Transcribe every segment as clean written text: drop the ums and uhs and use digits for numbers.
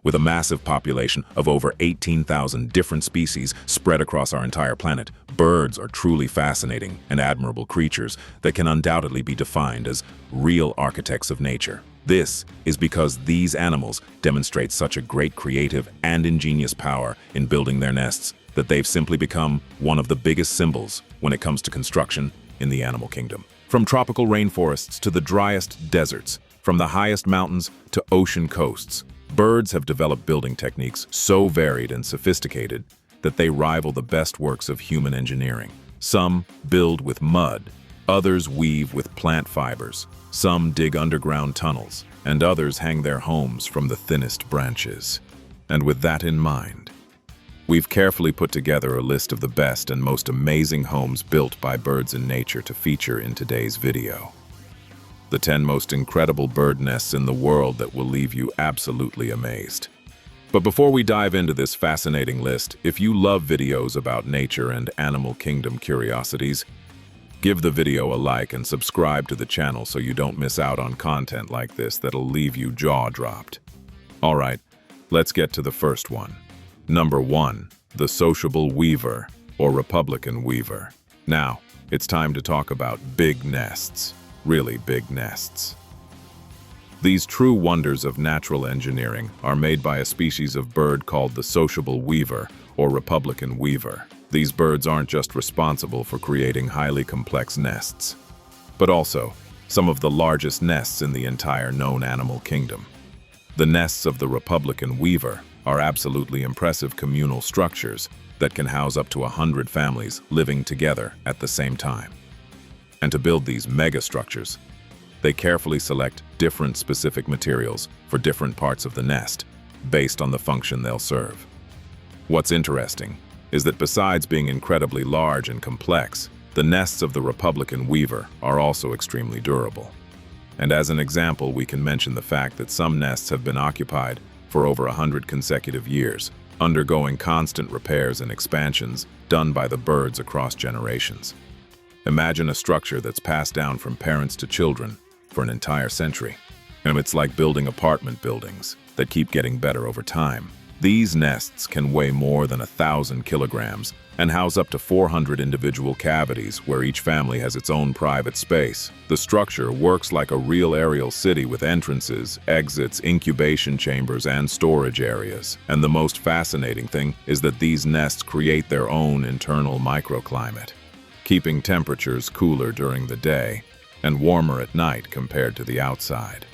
With a massive population of over 18,000 different species spread across our entire planet, birds are truly fascinating and admirable creatures that can undoubtedly be defined as real architects of nature. This is because these animals demonstrate such a great creative and ingenious power in building their nests that they've simply become one of the biggest symbols when it comes to construction in the animal kingdom. From tropical rainforests to the driest deserts, from the highest mountains to ocean coasts, birds have developed building techniques so varied and sophisticated that they rival the best works of human engineering. Some build with mud, others weave with plant fibers, some dig underground tunnels, and others hang their homes from the thinnest branches. And with that in mind, we've carefully put together a list of the best and most amazing homes built by birds in nature to feature in today's video. The 10 most incredible bird nests in the world that will leave you absolutely amazed. But before we dive into this fascinating list, if you love videos about nature and animal kingdom curiosities, give the video a like and subscribe to the channel so you don't miss out on content like this that'll leave you jaw-dropped. Alright, let's get to the first one. Number 1. The sociable weaver, or Republican weaver. Now, it's time to talk about big nests. Really big nests. These true wonders of natural engineering are made by a species of bird called the sociable weaver, or Republican weaver. These birds aren't just responsible for creating highly complex nests, but also some of the largest nests in the entire known animal kingdom. The nests of the Republican weaver are absolutely impressive communal structures that can house up to 100 families living together at the same time. And to build these mega structures, they carefully select different specific materials for different parts of the nest based on the function they'll serve. What's interesting is that besides being incredibly large and complex, the nests of the Republican weaver are also extremely durable. And as an example, we can mention the fact that some nests have been occupied for over 100 consecutive years, undergoing constant repairs and expansions done by the birds across generations. Imagine a structure that's passed down from parents to children for an entire century. And it's like building apartment buildings that keep getting better over time. These nests can weigh more than 1,000 kilograms and house up to 400 individual cavities where each family has its own private space. The structure works like a real aerial city with entrances, exits, incubation chambers, and storage areas. And the most fascinating thing is that these nests create their own internal microclimate, keeping temperatures cooler during the day and warmer at night compared to the outside.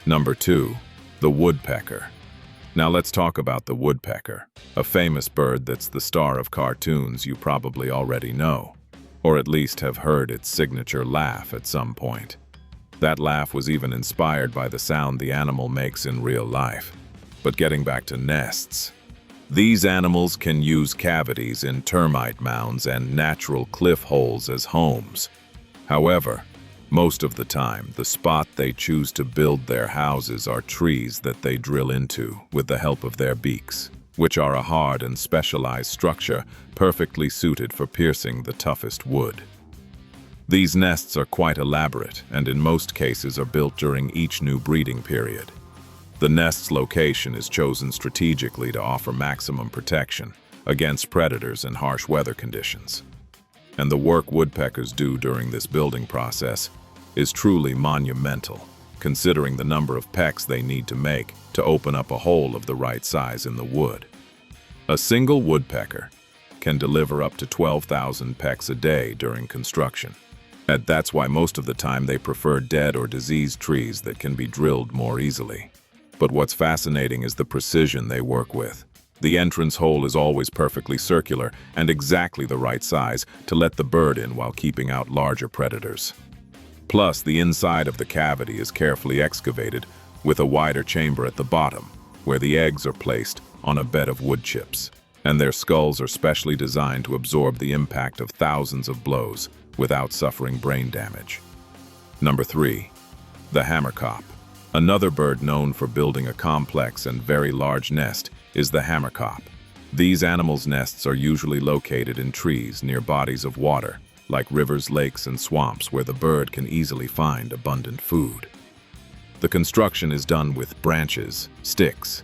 Number 2. The woodpecker. Now let's talk about the woodpecker, a famous bird that's the star of cartoons you probably already know, or at least have heard its signature laugh at some point. That laugh was even inspired by the sound the animal makes in real life. But getting back to nests, these animals can use cavities in termite mounds and natural cliff holes as homes. However, most of the time, the spot they choose to build their houses are trees that they drill into with the help of their beaks, which are a hard and specialized structure perfectly suited for piercing the toughest wood. These nests are quite elaborate and in most cases are built during each new breeding period. The nest's location is chosen strategically to offer maximum protection against predators and harsh weather conditions. And the work woodpeckers do during this building process is truly monumental, considering the number of pecks they need to make to open up a hole of the right size in the wood. A single woodpecker can deliver up to 12,000 pecks a day during construction. And that's why most of the time they prefer dead or diseased trees that can be drilled more easily. But what's fascinating is the precision they work with. The entrance hole is always perfectly circular and exactly the right size to let the bird in while keeping out larger predators. Plus, the inside of the cavity is carefully excavated with a wider chamber at the bottom, where the eggs are placed on a bed of wood chips, and their skulls are specially designed to absorb the impact of thousands of blows without suffering brain damage. Number 3. The hammerkop. Another bird known for building a complex and very large nest is the hammerkop. These animals' nests are usually located in trees near bodies of water, like rivers, lakes, and swamps where the bird can easily find abundant food. The construction is done with branches, sticks,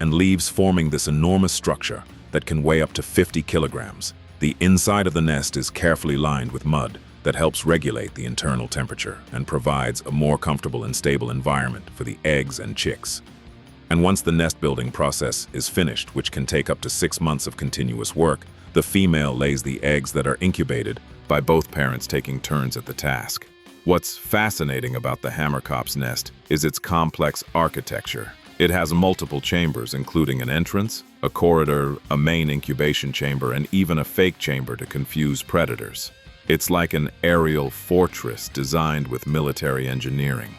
and leaves forming this enormous structure that can weigh up to 50 kilograms. The inside of the nest is carefully lined with mud that helps regulate the internal temperature and provides a more comfortable and stable environment for the eggs and chicks. And once the nest building process is finished, which can take up to 6 months of continuous work, the female lays the eggs that are incubated by both parents taking turns at the task. What's fascinating about the hammerkop's nest is its complex architecture. It has multiple chambers, including an entrance, a corridor, a main incubation chamber, and even a fake chamber to confuse predators. It's like an aerial fortress designed with military engineering.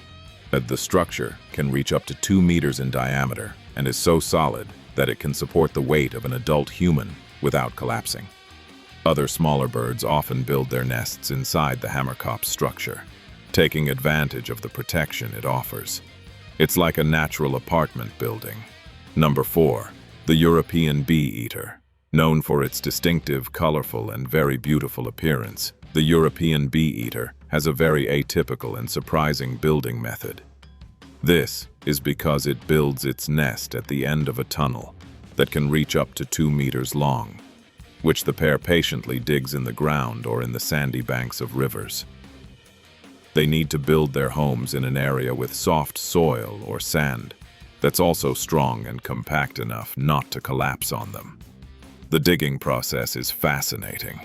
The structure can reach up to 2 meters in diameter and is so solid that it can support the weight of an adult human without collapsing. Other smaller birds often build their nests inside the hammerkop's structure, taking advantage of the protection it offers. It's like a natural apartment building. Number 4. The European bee-eater. Known for its distinctive, colorful, and very beautiful appearance, the European bee-eater has a very atypical and surprising building method. This is because it builds its nest at the end of a tunnel that can reach up to 2 meters long, which the pair patiently digs in the ground or in the sandy banks of rivers. They need to build their homes in an area with soft soil or sand that's also strong and compact enough not to collapse on them. The digging process is fascinating.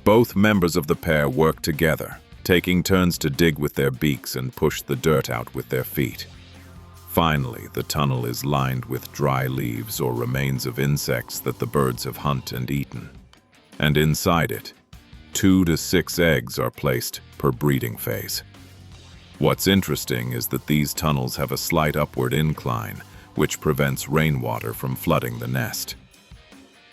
Both members of the pair work together, taking turns to dig with their beaks and push the dirt out with their feet. Finally, the tunnel is lined with dry leaves or remains of insects that the birds have hunted and eaten. And inside it, 2 to 6 eggs are placed per breeding phase. What's interesting is that these tunnels have a slight upward incline, which prevents rainwater from flooding the nest.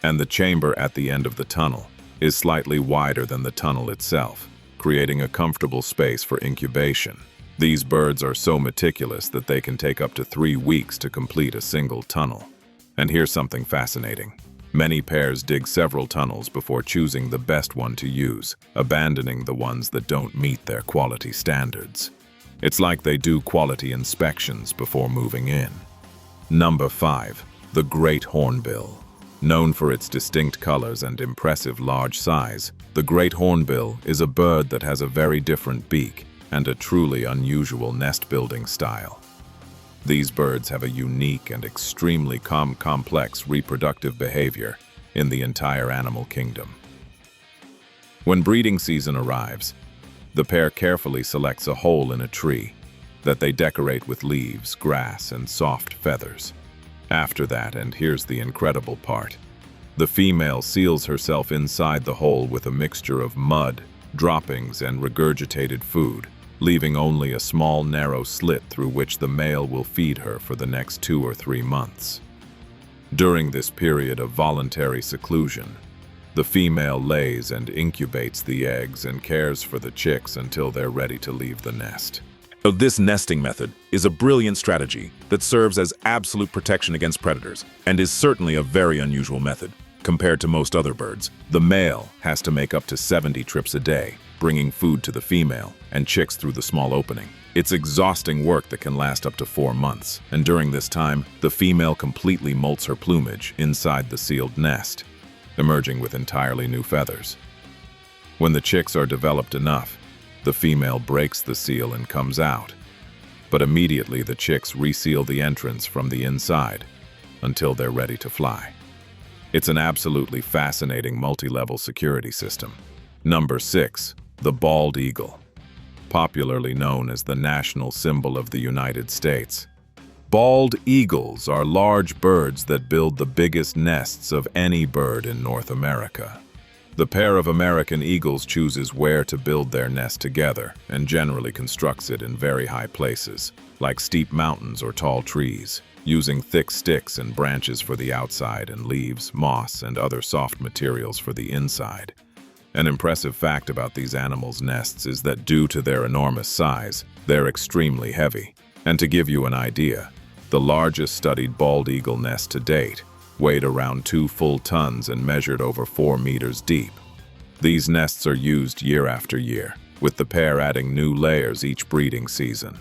And the chamber at the end of the tunnel is slightly wider than the tunnel itself, creating a comfortable space for incubation. These birds are so meticulous that they can take up to 3 weeks to complete a single tunnel. And here's something fascinating. Many pairs dig several tunnels before choosing the best one to use, abandoning the ones that don't meet their quality standards. It's like they do quality inspections before moving in. Number 5. The great hornbill. Known for its distinct colors and impressive large size, the great hornbill is a bird that has a very different beak and a truly unusual nest-building style. These birds have a unique and extremely complex reproductive behavior in the entire animal kingdom. When breeding season arrives, the pair carefully selects a hole in a tree that they decorate with leaves, grass, and soft feathers. After that, and here's the incredible part, the female seals herself inside the hole with a mixture of mud, droppings, and regurgitated food, leaving only a small narrow slit through which the male will feed her for the next 2 or 3 months. During this period of voluntary seclusion, the female lays and incubates the eggs and cares for the chicks until they're ready to leave the nest. So this nesting method is a brilliant strategy that serves as absolute protection against predators and is certainly a very unusual method. Compared to most other birds, the male has to make up to 70 trips a day, bringing food to the female and chicks through the small opening. It's exhausting work that can last up to 4 months, and during this time, the female completely molts her plumage inside the sealed nest, emerging with entirely new feathers. When the chicks are developed enough, the female breaks the seal and comes out, but immediately the chicks reseal the entrance from the inside until they're ready to fly. It's an absolutely fascinating multi-level security system. Number 6. The bald eagle. Popularly known as the national symbol of the United States. Bald eagles are large birds that build the biggest nests of any bird in North America. The pair of American eagles chooses where to build their nest together and generally constructs it in very high places, like steep mountains or tall trees, using thick sticks and branches for the outside and leaves, moss, and other soft materials for the inside. An impressive fact about these animals' nests is that due to their enormous size, they're extremely heavy. And to give you an idea, the largest studied bald eagle nest to date weighed around 2 full tons and measured over 4 meters deep. These nests are used year after year, with the pair adding new layers each breeding season.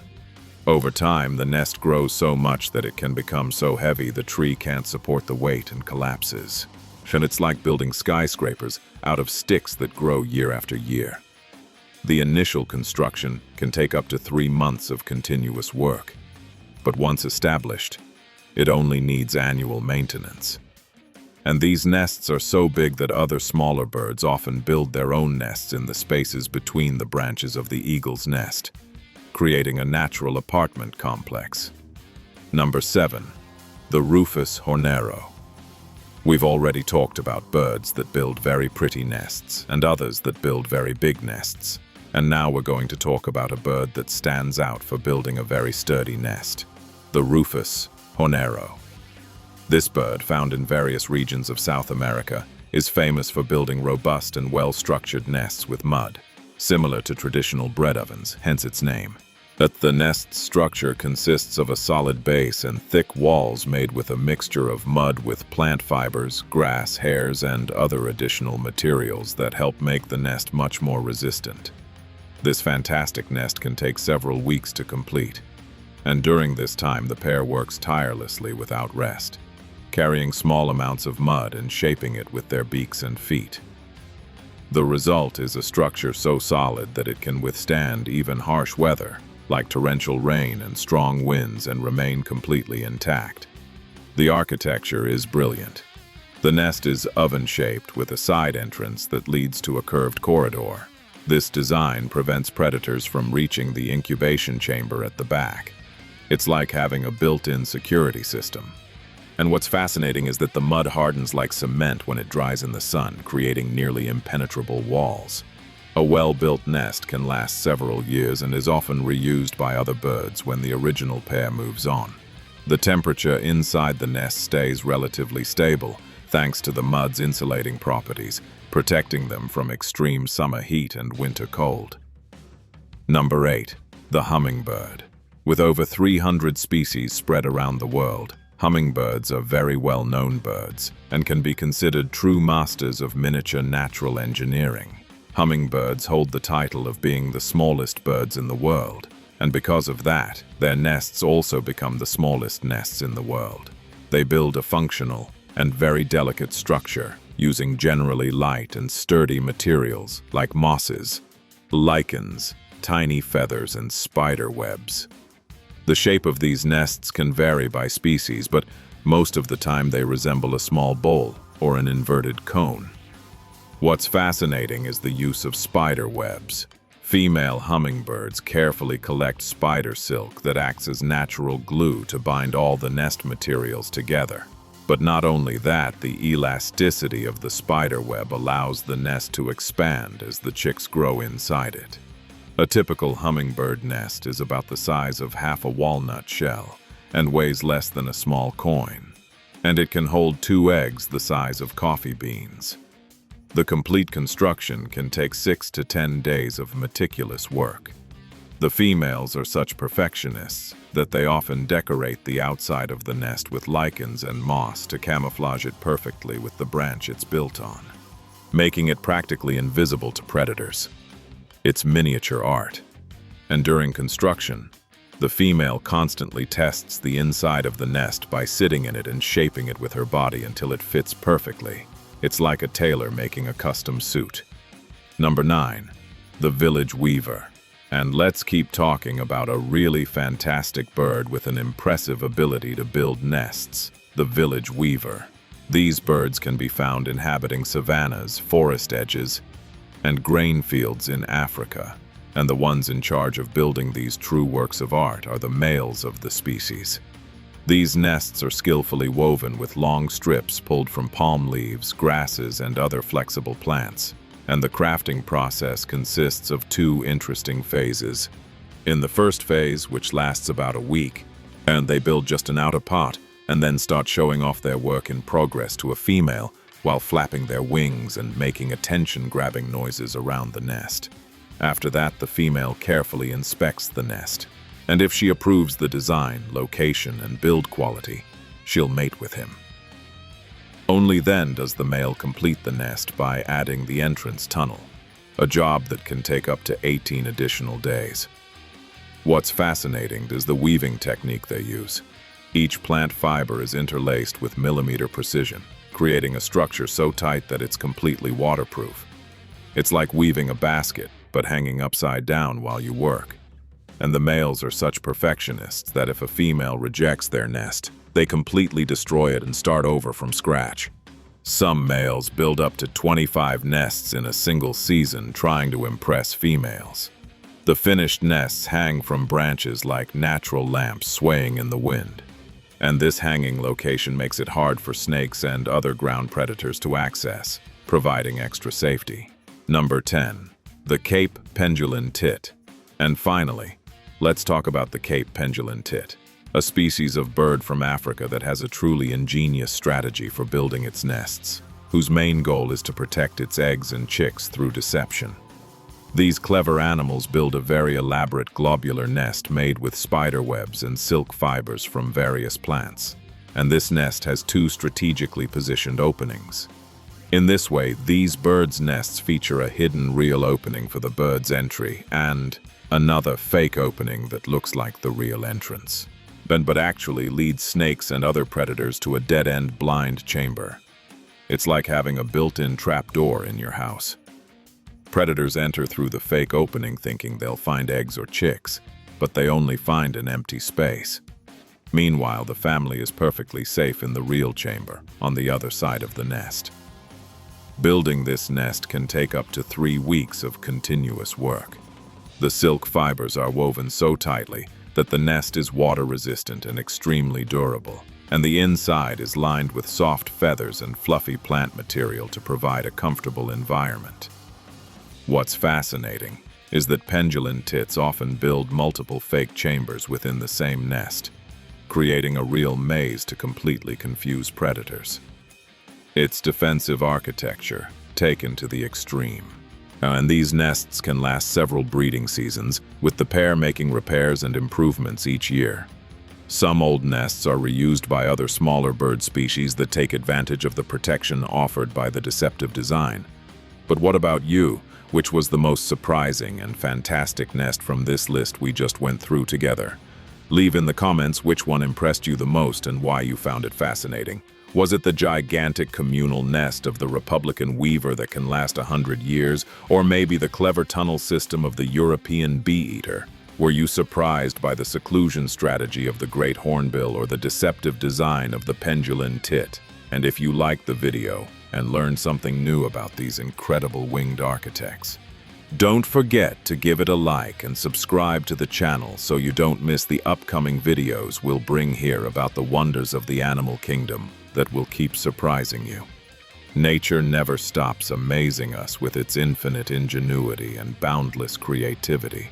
Over time, the nest grows so much that it can become so heavy the tree can't support the weight and collapses. And it's like building skyscrapers out of sticks that grow year after year. The initial construction can take up to 3 months of continuous work, but once established, it only needs annual maintenance. And these nests are so big that other smaller birds often build their own nests in the spaces between the branches of the eagle's nest, creating a natural apartment complex. Number 7. The rufous hornero. We've already talked about birds that build very pretty nests and others that build very big nests. And now we're going to talk about a bird that stands out for building a very sturdy nest, the rufous hornero. This bird, found in various regions of South America, is famous for building robust and well-structured nests with mud, similar to traditional bread ovens, hence its name. The nest structure consists of a solid base and thick walls made with a mixture of mud with plant fibers, grass, hairs, and other additional materials that help make the nest much more resistant. This fantastic nest can take several weeks to complete, and during this time the pair works tirelessly without rest, carrying small amounts of mud and shaping it with their beaks and feet. The result is a structure so solid that it can withstand even harsh weather, like torrential rain and strong winds, and remain completely intact. The architecture is brilliant. The nest is oven-shaped with a side entrance that leads to a curved corridor. This design prevents predators from reaching the incubation chamber at the back. It's like having a built-in security system. And what's fascinating is that the mud hardens like cement when it dries in the sun, creating nearly impenetrable walls. A well-built nest can last several years and is often reused by other birds when the original pair moves on. The temperature inside the nest stays relatively stable, thanks to the mud's insulating properties, protecting them from extreme summer heat and winter cold. Number 8. The hummingbird. With over 300 species spread around the world, hummingbirds are very well-known birds and can be considered true masters of miniature natural engineering. Hummingbirds hold the title of being the smallest birds in the world, and because of that, their nests also become the smallest nests in the world. They build a functional and very delicate structure, using generally light and sturdy materials like mosses, lichens, tiny feathers, and spider webs. The shape of these nests can vary by species, but most of the time they resemble a small bowl or an inverted cone. What's fascinating is the use of spider webs. Female hummingbirds carefully collect spider silk that acts as natural glue to bind all the nest materials together. But not only that, the elasticity of the spider web allows the nest to expand as the chicks grow inside it. A typical hummingbird nest is about the size of half a walnut shell and weighs less than a small coin, and it can hold 2 eggs the size of coffee beans. The complete construction can take 6 to 10 days of meticulous work. The females are such perfectionists that they often decorate the outside of the nest with lichens and moss to camouflage it perfectly with the branch it's built on, making it practically invisible to predators. It's miniature art. And during construction, the female constantly tests the inside of the nest by sitting in it and shaping it with her body until it fits perfectly. It's like a tailor making a custom suit. Number 9. The village weaver. And let's keep talking about a really fantastic bird with an impressive ability to build nests, the village weaver. These birds can be found inhabiting savannas, forest edges, and grain fields in Africa. And the ones in charge of building these true works of art are the males of the species. These nests are skillfully woven with long strips pulled from palm leaves, grasses, and other flexible plants. And the crafting process consists of 2 interesting phases. In the first phase, which lasts about a week, and they build just an outer part and then start showing off their work in progress to a female while flapping their wings and making attention-grabbing noises around the nest. After that, the female carefully inspects the nest, and if she approves the design, location, and build quality, she'll mate with him. Only then does the male complete the nest by adding the entrance tunnel, a job that can take up to 18 additional days. What's fascinating is the weaving technique they use. Each plant fiber is interlaced with millimeter precision, creating a structure so tight that it's completely waterproof. It's like weaving a basket, but hanging upside down while you work. And the males are such perfectionists that if a female rejects their nest, they completely destroy it and start over from scratch. Some males build up to 25 nests in a single season trying to impress females. The finished nests hang from branches like natural lamps swaying in the wind. And this hanging location makes it hard for snakes and other ground predators to access, providing extra safety. Number 10. The Cape Pendulin Tit. And finally, let's talk about the Cape Pendulin Tit, a species of bird from Africa that has a truly ingenious strategy for building its nests, whose main goal is to protect its eggs and chicks through deception. These clever animals build a very elaborate globular nest made with spider webs and silk fibers from various plants, and this nest has 2 strategically positioned openings. In this way, these birds' nests feature a hidden real opening for the bird's entry and another fake opening that looks like the real entrance, but actually leads snakes and other predators to a dead-end blind chamber. It's like having a built-in trapdoor in your house. Predators enter through the fake opening thinking they'll find eggs or chicks, but they only find an empty space. Meanwhile, the family is perfectly safe in the real chamber, on the other side of the nest. Building this nest can take up to 3 weeks of continuous work. The silk fibers are woven so tightly that the nest is water-resistant and extremely durable, and the inside is lined with soft feathers and fluffy plant material to provide a comfortable environment. What's fascinating is that pendulin tits often build multiple fake chambers within the same nest, creating a real maze to completely confuse predators. It's defensive architecture taken to the extreme. And these nests can last several breeding seasons, with the pair making repairs and improvements each year. Some old nests are reused by other smaller bird species that take advantage of the protection offered by the deceptive design. But what about you? Which was the most surprising and fantastic nest from this list we just went through together? Leave in the comments which one impressed you the most and why you found it fascinating. Was it the gigantic communal nest of the Republican weaver that can last 100 years, or maybe the clever tunnel system of the European bee-eater? Were you surprised by the seclusion strategy of the great hornbill or the deceptive design of the pendulin tit? And if you liked the video and learned something new about these incredible winged architects, don't forget to give it a like and subscribe to the channel so you don't miss the upcoming videos we'll bring here about the wonders of the animal kingdom that will keep surprising you. Nature never stops amazing us with its infinite ingenuity and boundless creativity.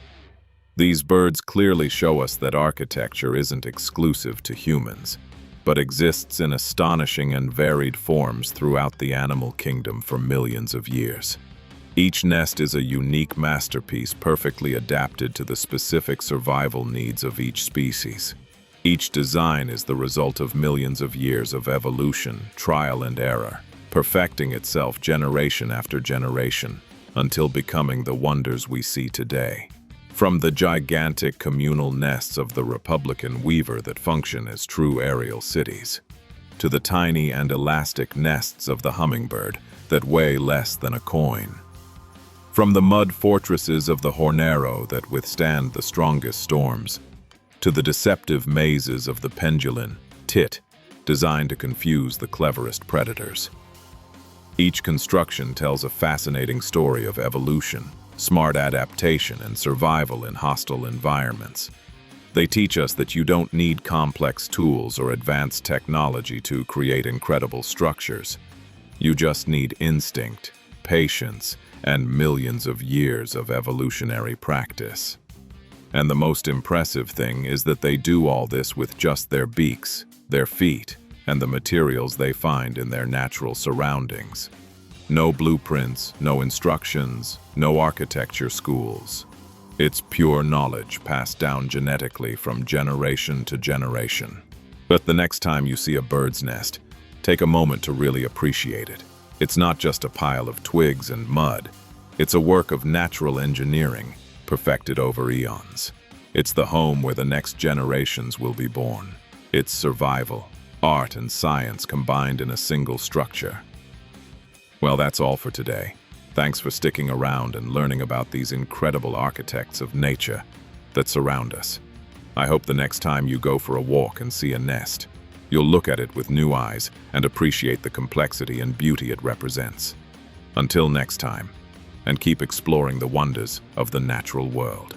These birds clearly show us that architecture isn't exclusive to humans, but exists in astonishing and varied forms throughout the animal kingdom for millions of years. Each nest is a unique masterpiece perfectly adapted to the specific survival needs of each species. Each design is the result of millions of years of evolution, trial and error, perfecting itself generation after generation, until becoming the wonders we see today. From the gigantic communal nests of the Republican weaver that function as true aerial cities, to the tiny and elastic nests of the hummingbird that weigh less than a coin. From the mud fortresses of the hornero that withstand the strongest storms, to the deceptive mazes of the pendulin tit, designed to confuse the cleverest predators. Each construction tells a fascinating story of evolution, smart adaptation, and survival in hostile environments. They teach us that you don't need complex tools or advanced technology to create incredible structures. You just need instinct, patience, and millions of years of evolutionary practice. And the most impressive thing is that they do all this with just their beaks, their feet, and the materials they find in their natural surroundings. No blueprints, no instructions, no architecture schools. It's pure knowledge passed down genetically from generation to generation. But the next time you see a bird's nest, take a moment to really appreciate it. It's not just a pile of twigs and mud. It's a work of natural engineering, perfected over eons. It's the home where the next generations will be born. It's survival, art, and science combined in a single structure. Well, that's all for today. Thanks for sticking around and learning about these incredible architects of nature that surround us. I hope the next time you go for a walk and see a nest, you'll look at it with new eyes and appreciate the complexity and beauty it represents. Until next time, and keep exploring the wonders of the natural world.